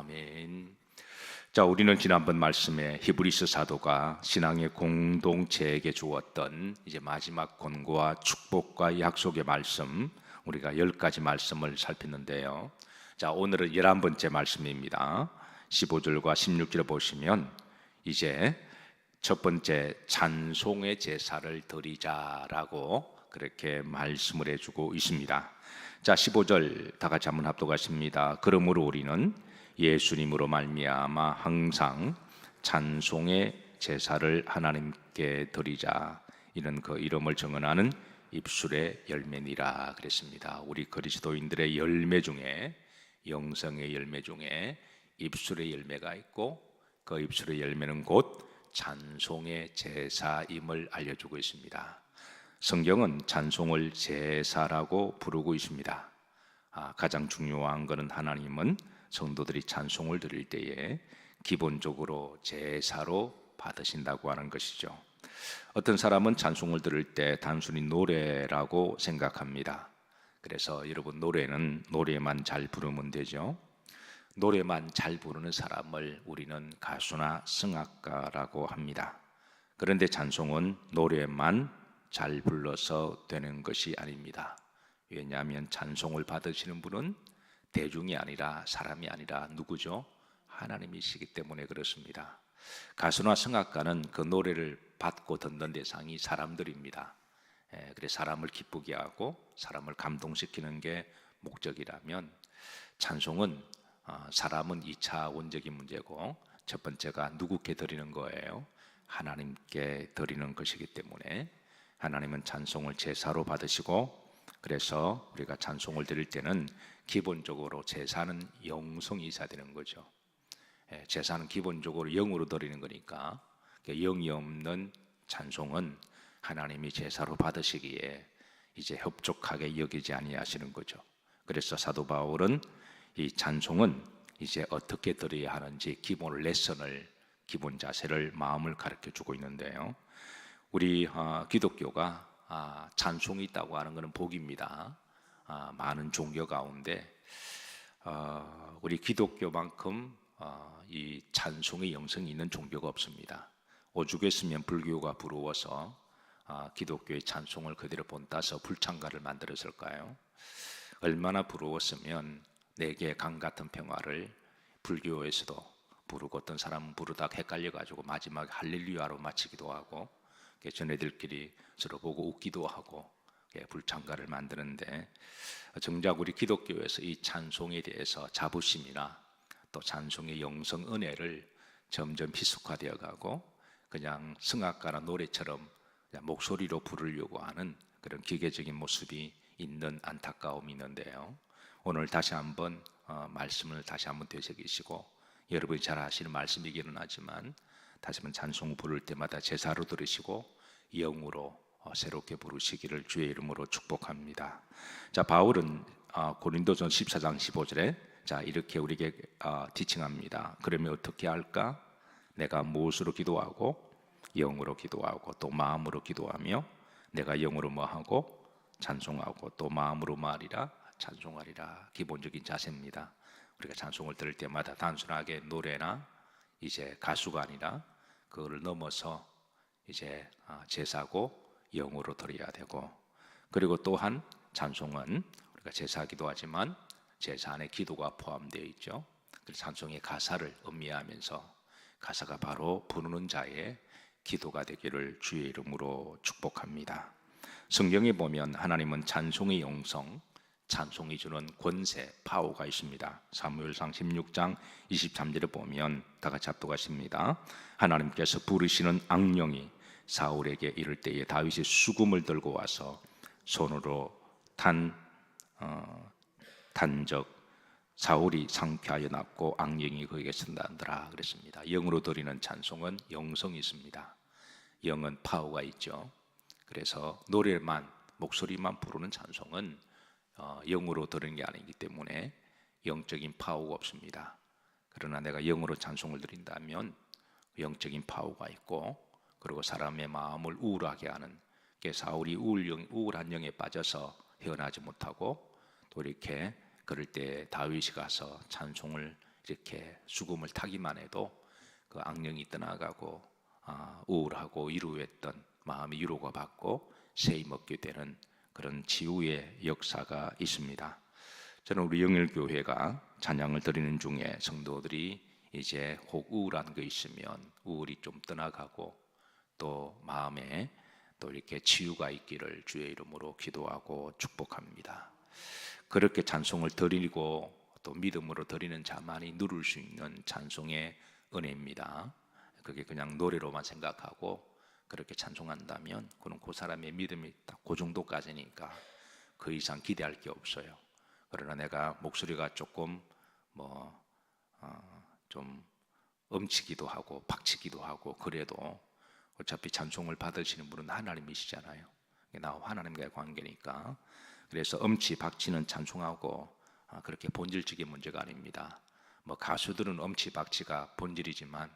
아멘. 자, 우리는 지난번 말씀에 히브리서 사도가 신앙의 공동체에게 주었던 이제 마지막 권고와 축복과 약속의 말씀, 우리가 10가지 말씀을 살폈는데요. 자, 오늘은 11번째 말씀입니다. 15절과 16절을 보시면 이제 첫 번째 찬송의 제사를 드리자라고 그렇게 말씀을 해주고 있습니다. 자, 15절 다 같이 한번 합독하십니다. 그러므로 우리는 예수님으로 말미암아 항상 찬송의 제사를 하나님께 드리자. 이런 그 이름을 정언하는 입술의 열매니라 그랬습니다. 우리 그리스도인들의 열매 중에, 영성의 열매 중에 입술의 열매가 있고, 그 입술의 열매는 곧 찬송의 제사임을 알려주고 있습니다. 성경은 찬송을 제사라고 부르고 있습니다. 가장 중요한 것은 하나님은 성도들이 찬송을 드릴 때에 기본적으로 제사로 받으신다고 하는 것이죠. 어떤 사람은 찬송을 들을 때 단순히 노래라고 생각합니다. 그래서 여러분, 노래만 잘 부르면 되죠. 노래만 잘 부르는 사람을 우리는 가수나 성악가라고 합니다. 그런데 찬송은 노래만 잘 불러서 되는 것이 아닙니다. 왜냐하면 찬송을 받으시는 분은 대중이 아니라, 사람이 아니라 누구죠? 하나님이시기 때문에 그렇습니다. 가수나 성악가는 그 노래를 받고 듣는 대상이 사람들입니다. 그래서 사람을 기쁘게 하고 사람을 감동시키는 게 목적이라면, 찬송은 사람은 2차 원적인 문제고, 첫 번째가 누구께 드리는 거예요? 하나님께 드리는 것이기 때문에 하나님은 찬송을 제사로 받으시고, 그래서 우리가 찬송을 드릴 때는 기본적으로 제사는 영성이 있어야 되는 거죠. 제사는 기본적으로 영으로 드리는 거니까, 영이 없는 찬송은 하나님이 제사로 받으시기에 이제 협족하게 여기지 아니하시는 거죠. 그래서 사도 바울은 이 찬송은 이제 어떻게 드려야 하는지 기본 레슨을, 기본 자세를, 마음을 가르쳐 주고 있는데요. 우리 기독교가 찬송이 있다고 하는 것은 복입니다. 많은 종교 가운데 우리 기독교만큼 이 찬송의 영성이 있는 종교가 없습니다. 오죽했으면 불교가 부러워서 기독교의 찬송을 그대로 본따서 불창가를 만들었을까요? 얼마나 부러웠으면 내게 강 같은 평화를 불교에서도 부르고, 어떤 사람은 부르다 헷갈려가지고 마지막에 할렐루야로 마치기도 하고, 전애들끼리 서로 보고 웃기도 하고 불창가를 만드는데, 정작 우리 기독교에서 이 찬송에 대해서 자부심이나 또 찬송의 영성 은혜를 점점 희숙화되어 가고, 그냥 성악가나 노래처럼 그냥 목소리로 부르려고 하는 그런 기계적인 모습이 있는 안타까움이 있는데요. 오늘 다시 한번 말씀을 다시 한번 되새기시고, 여러분이 잘 아시는 말씀이기는 하지만 다시 한번 찬송을 부를 때마다 제사로 들으시고 영으로 새롭게 부르시기를 주의 이름으로 축복합니다. 자, 바울은 고린도전 14장 15절에 자, 이렇게 우리에게 티칭합니다. 그러면 어떻게 할까? 내가 무엇으로 기도하고 영으로 기도하고 또 마음으로 기도하며, 내가 영으로 뭐하고 찬송하고 또 마음으로 말이라 찬송하리라. 기본적인 자세입니다. 우리가 찬송을 들을 때마다 단순하게 노래나 이제 가수가 아니라 그거를 넘어서 이제 제사고 영으로 드려야 되고, 그리고 또한 찬송은 우리가 제사기도 하지만 제사 안에 기도가 포함되어 있죠. 그래서 찬송의 가사를 음미하면서 가사가 바로 부르는 자의 기도가 되기를 주의 이름으로 축복합니다. 성경에 보면 하나님은 찬송의 영성, 찬송이 주는 권세, 파워가 있습니다. 사무엘상 16장 23절에 보면 다 같이 합독하십니다. 하나님께서 부르시는 악령이 사울에게 이를 때에 다윗이 수금을 들고 와서 손으로 단적 사울이 상쾌하여 낫고 악령이 그에게 쓴다더라 그랬습니다. 영으로 드리는 찬송은 영성이 있습니다. 영은 파워가 있죠. 그래서 노래만, 목소리만 부르는 찬송은 영으로 드리는 게 아니기 때문에 영적인 파워가 없습니다. 그러나 내가 영으로 찬송을 드린다면 영적인 파워가 있고, 그리고 사람의 마음을 우울하게 하는, 사울이 우울한 영에 빠져서 헤어나지 못하고 또 이렇게 그럴 때 다윗이 가서 찬송을 이렇게 수금을 타기만 해도 그 악령이 떠나가고 우울하고 위로했던 마음이 위로가 받고 세임 얻게 되는 그런 치유의 역사가 있습니다. 저는 우리 영일교회가 찬양을 드리는 중에 성도들이 이제 혹 우울한 거 있으면 우울이 좀 떠나가고 또 마음에 또 이렇게 치유가 있기를 주의 이름으로 기도하고 축복합니다. 그렇게 찬송을 드리고 또 믿음으로 드리는 자만이 누릴 수 있는 찬송의 은혜입니다. 그게 그냥 노래로만 생각하고 그렇게 찬송한다면 그는 그 사람의 믿음이 딱 그 정도까지니까 그 이상 기대할 게 없어요. 그러나 내가 목소리가 조금 좀 음치기도 하고 박치기도 하고 그래도 어차피 찬송을 받으시는 분은 하나님이시잖아요. 나와 하나님과의 관계니까. 그래서 음치 박치는 찬송하고 그렇게 본질적인 문제가 아닙니다. 가수들은 음치 박치가 본질이지만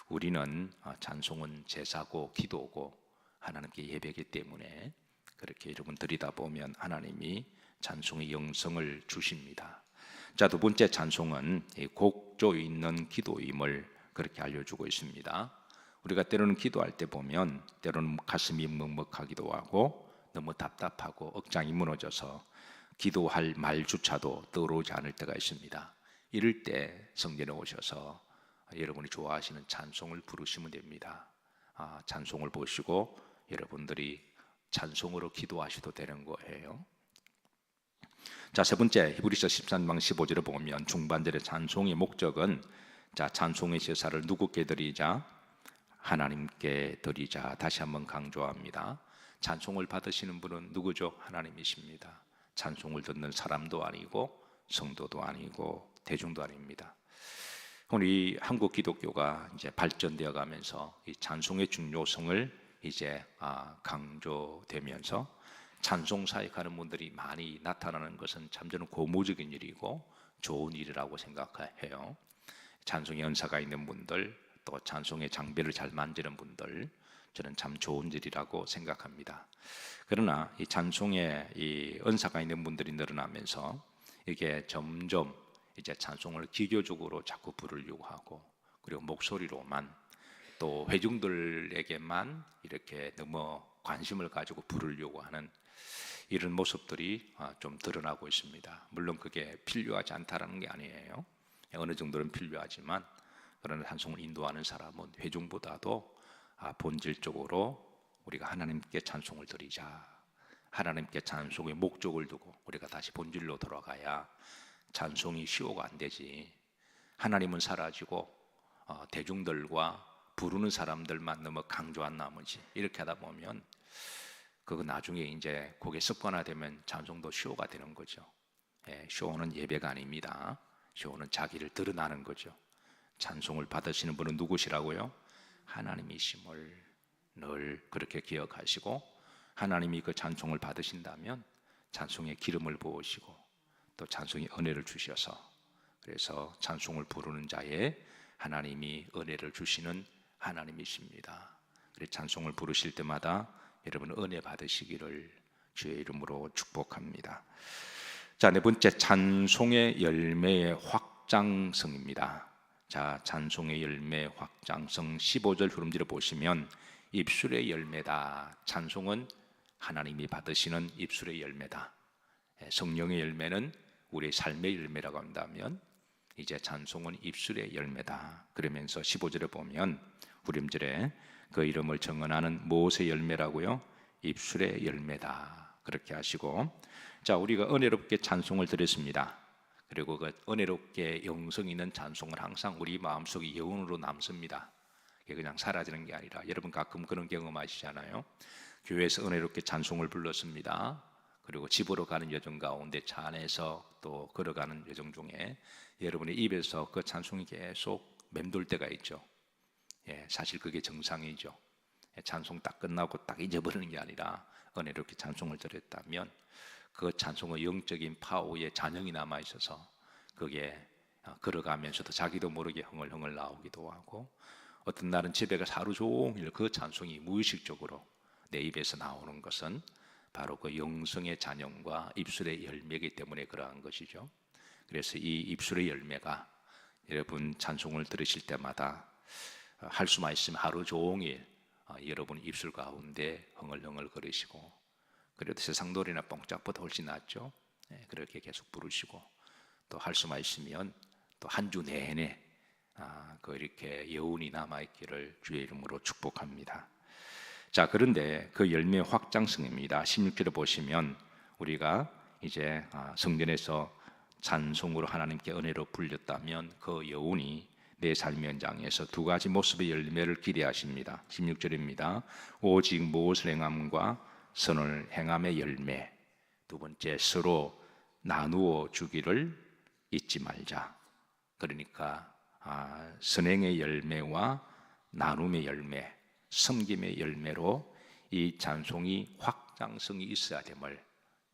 우리는 찬송은 제사고 기도고 하나님께 예배이기 때문에 그렇게 여러분 드리다 보면 하나님이 찬송의 영성을 주십니다. 자, 두 번째 찬송은 곡조 있는 기도임을 그렇게 알려주고 있습니다. 우리가 때로는 기도할 때 보면 때로는 가슴이 먹먹하기도 하고 너무 답답하고 억장이 무너져서 기도할 말조차도 떠오르지 않을 때가 있습니다. 이럴 때 성전에 오셔서 여러분이 좋아하시는 찬송을 부르시면 됩니다. 찬송을 보시고 여러분들이 찬송으로 기도하셔도 되는 거예요. 자, 세 번째 히브리서 13장 15절에 보면 중반절의 찬송의 목적은 찬송의 제사를 누구께 드리자? 하나님께 드리자. 다시 한번 강조합니다. 찬송을 받으시는 분은 누구죠? 하나님이십니다. 찬송을 듣는 사람도 아니고 성도도 아니고 대중도 아닙니다. 우리 한국 기독교가 이제 발전되어 가면서 이 찬송의 중요성을 이제 강조되면서 찬송 사역하는 분들이 많이 나타나는 것은 참 저는 고무적인 일이고 좋은 일이라고 생각해요. 찬송의 은사가 있는 분들, 또 찬송의 장비를 잘 만지는 분들, 저는 참 좋은 일이라고 생각합니다. 그러나 이 찬송의 이 은사가 있는 분들이 늘어나면서 이게 점점 이제 찬송을 기교적으로 자꾸 부르려고 하고, 그리고 목소리로만 또 회중들에게만 이렇게 너무 관심을 가지고 부르려고 하는 이런 모습들이 좀 드러나고 있습니다. 물론 그게 필요하지 않다라는 게 아니에요. 어느 정도는 필요하지만 그러나 찬송을 인도하는 사람은 회중보다도 본질적으로 우리가 하나님께 찬송을 드리자, 하나님께 찬송의 목적을 두고 우리가 다시 본질로 돌아가야 찬송이 쉬워가 안 되지. 하나님은 사라지고 대중들과 부르는 사람들만 너무 강조한 나머지 이렇게 하다 보면 그거 나중에 이제 그게 습관화되면 찬송도 쇼가 되는 거죠. 쇼는 예배가 아닙니다. 쇼는 자기를 드러나는 거죠. 찬송을 받으시는 분은 누구시라고요? 하나님이심을 늘 그렇게 기억하시고, 하나님이 그 찬송을 받으신다면 찬송의 기름을 부으시고 또 찬송의 은혜를 주셔서, 그래서 찬송을 부르는 자에 하나님이 은혜를 주시는 하나님이십니다. 그래서 찬송을 부르실 때마다 여러분 은혜 받으시기를 주의 이름으로 축복합니다. 자, 네 번째, 찬송의 열매의 확장성입니다. 자, 찬송의 열매 확장성 15절 후름지를 보시면 입술의 열매다. 찬송은 하나님이 받으시는 입술의 열매다. 성령의 열매는 우리의 삶의 열매라고 한다면 이제 찬송은 입술의 열매다. 그러면서 15절에 보면 후렴절에 그 이름을 정언하는 무엇의 열매라고요? 입술의 열매다. 그렇게 하시고, 자, 우리가 은혜롭게 찬송을 드렸습니다. 그리고 그 은혜롭게 영성 있는 찬송은 항상 우리 마음속에 영원으로 남습니다. 이게 그냥 사라지는 게 아니라, 여러분 가끔 그런 경험하시잖아요. 교회에서 은혜롭게 찬송을 불렀습니다. 그리고 집으로 가는 여정 가운데 차 안에서 또 걸어가는 여정 중에 여러분의 입에서 그 찬송이 계속 맴돌 때가 있죠. 사실 그게 정상이죠. 찬송 딱 끝나고 딱 잊어버리는 게 아니라 은혜롭게 찬송을 드렸다면 그 찬송의 영적인 파워에 잔영이 남아 있어서 그게 걸어가면서도 자기도 모르게 흥얼흥얼 나오기도 하고, 어떤 날은 집에 가서 하루 종일 그 찬송이 무의식적으로 내 입에서 나오는 것은 바로 그 영성의 잔영과 입술의 열매이기 때문에 그러한 것이죠. 그래서 이 입술의 열매가 여러분 찬송을 들으실 때마다 할 수만 있으면 하루 종일 여러분 입술 가운데 흥얼흥얼 거리시고, 그래도 세상 노래나 뽕짝보다 훨씬 낫죠. 그렇게 계속 부르시고, 또 할 수만 있으면 또 한 주 내내 이렇게 여운이 남아있기를 주의 이름으로 축복합니다. 자, 그런데 그 열매의 확장성입니다. 16절에 보시면 우리가 이제 성전에서 찬송으로 하나님께 은혜로 불렸다면 그 여운이 내 삶의 현장에서 두 가지 모습의 열매를 기대하십니다. 16절입니다. 오직 무엇을 행함과 선을 행함의 열매. 두 번째, 서로 나누어 주기를 잊지 말자. 그러니까 선행의 열매와 나눔의 열매, 섬김의 열매로 이 찬송이 확장성이 있어야 됨을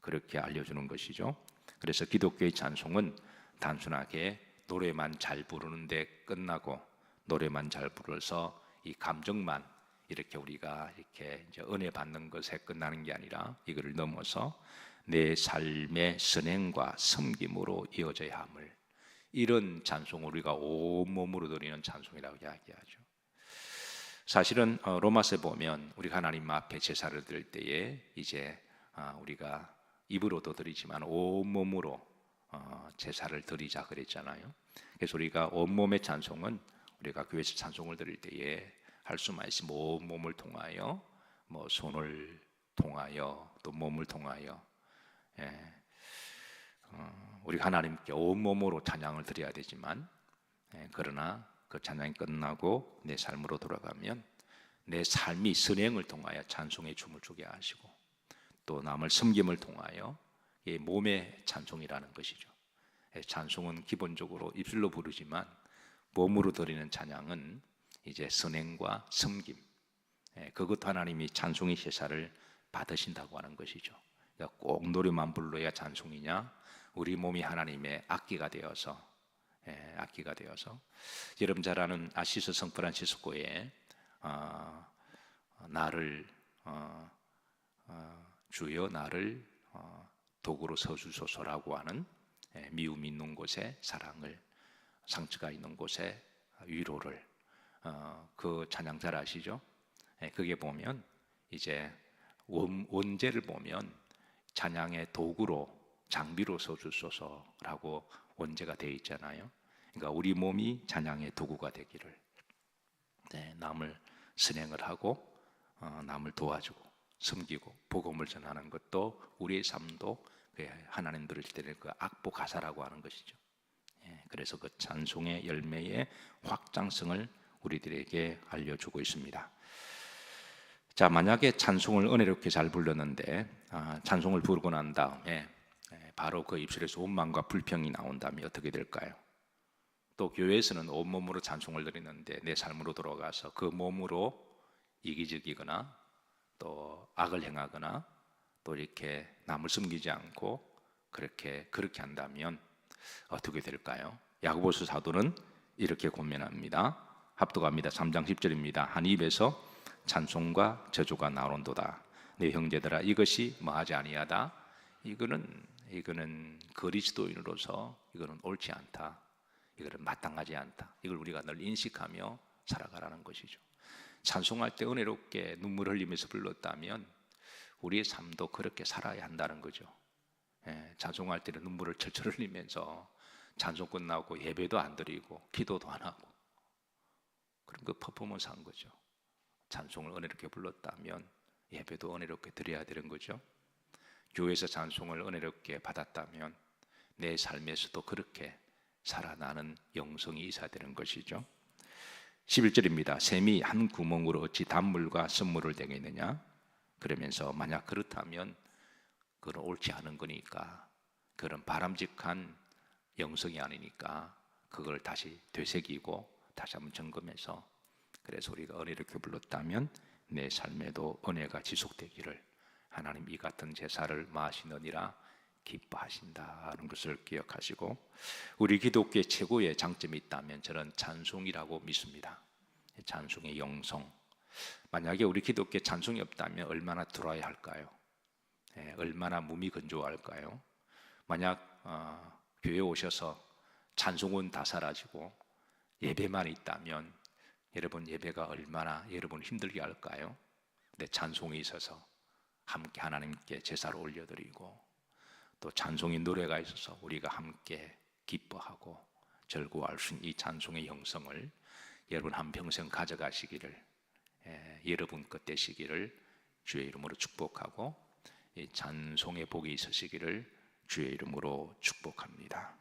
그렇게 알려주는 것이죠. 그래서 기독교의 찬송은 단순하게 노래만 잘 부르는데 끝나고, 노래만 잘 불러서 이 감정만 이렇게 우리가 이렇게 이제 은혜 받는 것에 끝나는 게 아니라 이거를 넘어서 내 삶의 선행과 섬김으로 이어져야 함을, 이런 찬송을 우리가 온몸으로 드리는 찬송이라고 이야기하죠. 사실은 로마서에 보면 우리가 하나님 앞에 제사를 드릴 때에 이제 우리가 입으로도 드리지만 온몸으로 제사를 드리자 그랬잖아요. 그래서 우리가 온몸의 찬송은 우리가 교회에서 찬송을 드릴 때에 할 수만 있으면 온몸을 통하여, 뭐 손을 통하여, 또 몸을 통하여, 우리가 하나님께 온몸으로 찬양을 드려야 되지만, 그러나 그 찬양이 끝나고 내 삶으로 돌아가면 내 삶이 선행을 통하여 찬송의 춤을 추게 하시고, 또 남을 섬김을 통하여 이 몸의 찬송이라는 것이죠. 찬송은 기본적으로 입술로 부르지만 몸으로 드리는 찬양은 이제 선행과 섬김, 그것도 하나님이 찬송의 제사를 받으신다고 하는 것이죠. 그러니까 꼭 노래만 불러야 찬송이냐? 우리 몸이 하나님의 악기가 되어서, 여러분 잘 아는 아시스 성프란시스코의 나를 주여 나를 도구로 서주소서라고 하는, 미움이 있는 곳에 사랑을, 상처가 있는 곳에 위로를, 그 찬양 잘 아시죠? 그게 보면 이제 원제를 보면 찬양의 도구로, 장비로 서주소서라고 원제가 되어 있잖아요. 그러니까 우리 몸이 찬양의 도구가 되기를, 남을 선행을 하고 남을 도와주고 섬기고 복음을 전하는 것도 우리의 삶도 하나님 들으실 때는 그 악보 가사라고 하는 것이죠. 그래서 그 찬송의 열매의 확장성을 우리들에게 알려주고 있습니다. 자, 만약에 찬송을 은혜롭게 잘 불렀는데 찬송을 부르고 난 다음에 바로 그 입술에서 원망과 불평이 나온다면 어떻게 될까요? 또 교회에서는 온몸으로 찬송을 드리는데 내 삶으로 돌아가서 그 몸으로 이기적이거나 또 악을 행하거나 또 이렇게 남을 숨기지 않고 그렇게 한다면 어떻게 될까요? 야고보서 사도는 이렇게 권면합니다. 합독합니다. 3장 10절입니다. 한 입에서 찬송과 저주가 나오는도다. 내 형제들아, 이것이 뭐하지 아니하다. 이거는 그리스도인으로서 이거는 옳지 않다. 이거는 마땅하지 않다. 이걸 우리가 늘 인식하며 살아가라는 것이죠. 찬송할 때 은혜롭게 눈물 흘리면서 불렀다면 우리의 삶도 그렇게 살아야 한다는 거죠. 찬송할 때는 눈물을 철철 흘리면서 찬송 끝나고 예배도 안 드리고 기도도 안 하고, 그럼 그 퍼포먼스 한 거죠. 찬송을 은혜롭게 불렀다면 예배도 은혜롭게 드려야 되는 거죠. 교회에서 찬송을 은혜롭게 받았다면 내 삶에서도 그렇게 살아나는 영성이 있어야 되는 것이죠. 11절입니다. 샘이 한 구멍으로 어찌 단물과 선물을 되겠느냐. 그러면서 만약 그렇다면 그건 옳지 않은 거니까, 그런 바람직한 영성이 아니니까 그걸 다시 되새기고 다시 한번 점검해서, 그래서 우리가 은혜롭게 불렀다면 내 삶에도 은혜가 지속되기를 하나님 이 같은 제사를 마시느니라 기뻐하신다는 것을 기억하시고, 우리 기독교의 최고의 장점이 있다면 저는 찬송이라고 믿습니다. 찬송의 영성. 만약에 우리 기독교에 찬송이 없다면 얼마나 들어야 할까요? 얼마나 몸이 건조할까요? 만약 교회에 오셔서 찬송은 다 사라지고 예배만 있다면 여러분 예배가 얼마나 여러분 힘들게 할까요? 내 찬송이 있어서 함께 하나님께 제사를 올려드리고 또 찬송의 노래가 있어서 우리가 함께 기뻐하고 즐거워할 수 있는 이 찬송의 형성을 여러분 한평생 가져가시기를 여러분 것 되시기를 주의 이름으로 축복하고 이 찬송의 복이 있으시기를 주의 이름으로 축복합니다.